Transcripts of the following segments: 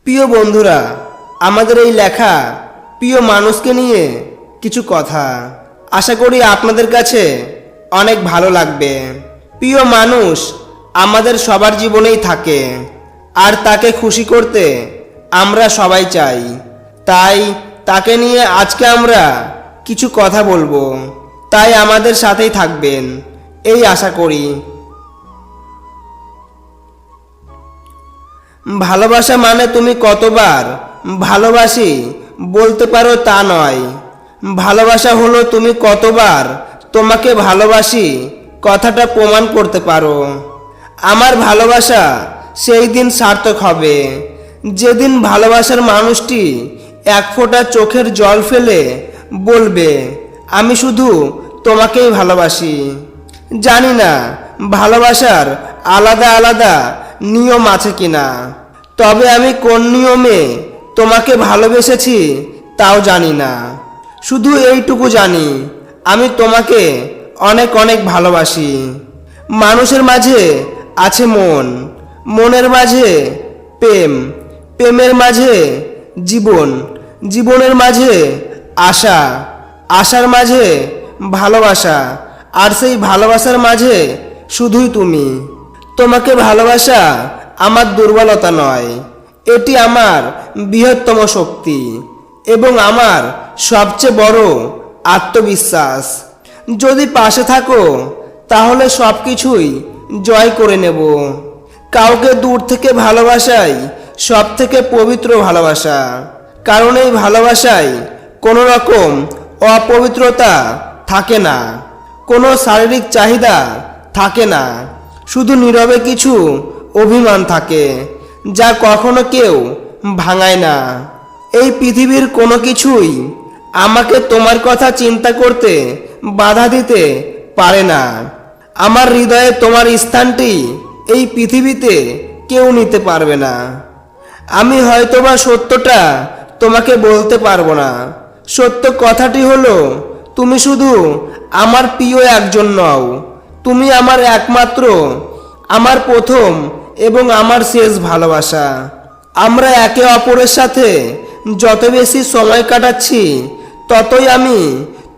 প্রিয় বন্ধুরা, আমাদের এই লেখা প্রিয় মানুষকে নিয়ে কিছু কথা, আশা করি আপনাদের কাছে অনেক ভালো লাগবে। প্রিয় মানুষ আমাদের সবার জীবনেই থাকে, আর তাকে খুশি করতে আমরা সবাই চাই। তাই তাকে নিয়ে আজকে আমরা কিছু কথা বলবো, তাই আমাদের সাথেই থাকবেন এই আশা করি। ভালোবাসা মানে তুমি কতবার ভালোবাসি বলতে পারো তা নয়। ভালোবাসা হলো তুমি কতবার তোমাকে ভালোবাসি কথাটা প্রমাণ করতে পারো। আমার ভালোবাসা সেই দিন সার্থক হবে যেদিন ভালোবাসার মানুষটি এক ফোঁটা চোখের জল ফেলে বলবে, আমি শুধু তোমাকেই ভালোবাসি। জানি না ভালোবাসার আলাদা আলাদা নিয়ম আছে কিনা, তবে আমি কোন নিয়মে তোমাকে ভালোবেসেছি তাও জানি না। শুধু এইটুকু জানি, আমি তোমাকে অনেক অনেক ভালোবাসি। মানুষের মাঝে আছে মন, মনের মাঝে প্রেম, প্রেমের মাঝে জীবন, জীবনের মাঝে আশা, আশার মাঝে ভালোবাসা, আর সেই ভালোবাসার মাঝে শুধুই তুমি। তোমাকে ভালোবাসা আমার দুর্বলতা নয়, এটি আমার বৃহত্তম শক্তি এবং আমার সবচেয়ে বড় আত্মবিশ্বাস। যদি পাশে থাকো তাহলে সব কিছুই জয় করে নেব। কাউকে দূর থেকে ভালোবাসাই সব থেকে পবিত্র ভালোবাসা, কারণ এই ভালোবাসায় কোনো রকম অপবিত্রতা থাকে না, কোনো শারীরিক চাহিদা থাকে না, শুধু নীরবে কিছু অভিমান থাকে যা কখনো কেউ ভাঙায় না। এই পৃথিবীর কোনো কিছুই আমাকে তোমার কথা চিন্তা করতে বাধা দিতে পারে না। আমার হৃদয়ে তোমার স্থানটি এই পৃথিবীতে কেউ নিতে পারবে না। আমি হয়তোবা সত্যটা তোমাকে বলতে পারবো না, সত্য কথাটি হলো তুমি শুধু আমার প্রিয় একজন নও, তুমি আমার একমাত্র, আমার প্রথম এবং আমার শেষ ভালোবাসা। আমরা একে অপরের সাথে যত বেশি সময় কাটাচ্ছি ততই আমি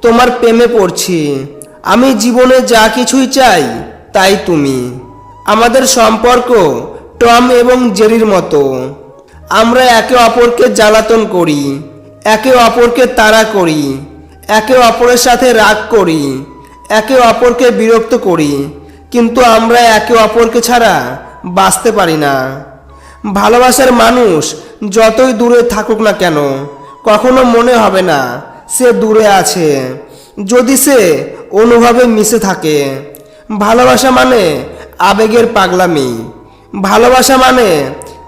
তোমার প্রেমে পড়ছি। আমি জীবনে যা কিছুই চাই তাই তুমি। আমাদের সম্পর্ক টম এবং জেরির মতো, আমরা একে অপরকে জ্বালাতন করি, একে অপরকে তাড়া করি, একে অপরের সাথে রাগ করি, একে অপরকে বিরক্ত করি, কিন্তু আমরা একে অপরকে ছাড়া বাঁচতে পারি না। ভালোবাসার মানুষ যতই দূরে থাকুক না কেন, কখনো মনে হবে না সে দূরে আছে, যদি সে অনুভবে মিশে থাকে। ভালোবাসা মানে আবেগের পাগলামি, ভালোবাসা মানে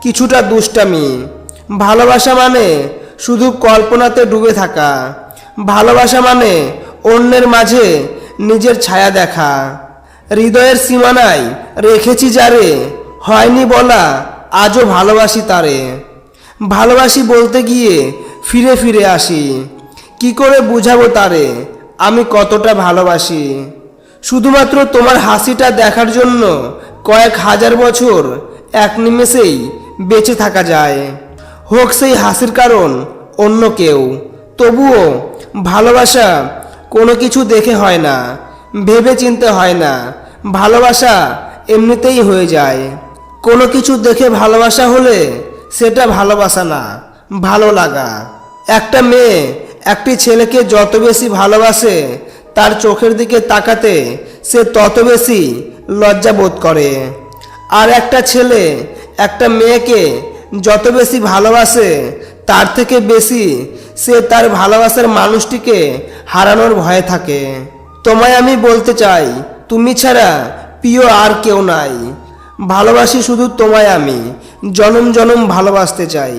কিছুটা দুষ্টামি, ভালোবাসা মানে শুধু কল্পনাতে ডুবে থাকা, ভালোবাসা মানে অন্যের মাঝে নিজের ছায়া দেখা। হৃদয়ের সীমানায় রেখেছি যারে, হয়নি বলা আজও ভালোবাসি তারে। ভালোবাসি বলতে গিয়ে ফিরে ফিরে আসি, কি করে বুঝাবো তারে আমি কতটা ভালোবাসি। শুধুমাত্র তোমার হাসিটা দেখার জন্য কয়েক হাজার বছর এক নিমেষেই বেঁচে থাকা যায়, হোক সেই হাসির কারণ অন্য কেউ। তবুও ভালোবাসা কোনো কিছু দেখে হয় না, ভেবে চিনতে হয় না, ভালোবাসা এমনিতেই হয়ে যায়। কোনো কিছু দেখে ভালোবাসা হলে সেটা ভালোবাসা না, ভালো লাগা। একটা মেয়ে একটি ছেলেকে যত বেশি ভালোবাসে তার চোখের দিকে তাকাতে সে তত বেশি লজ্জা বোধ করে। আর একটা ছেলে একটা মেয়েকে যত বেশি ভালোবাসে তার থেকে বেশি সে তার ভালোবাসার মানুষটিকে হারানোর ভয়ে থাকে। তোমায় আমি বলতে চাই, তুমি ছাড়া প্রিয় আর কেউ নাই। ভালোবাসি শুধু তোমায় আমি, জনম জনম ভালোবাসতে চাই।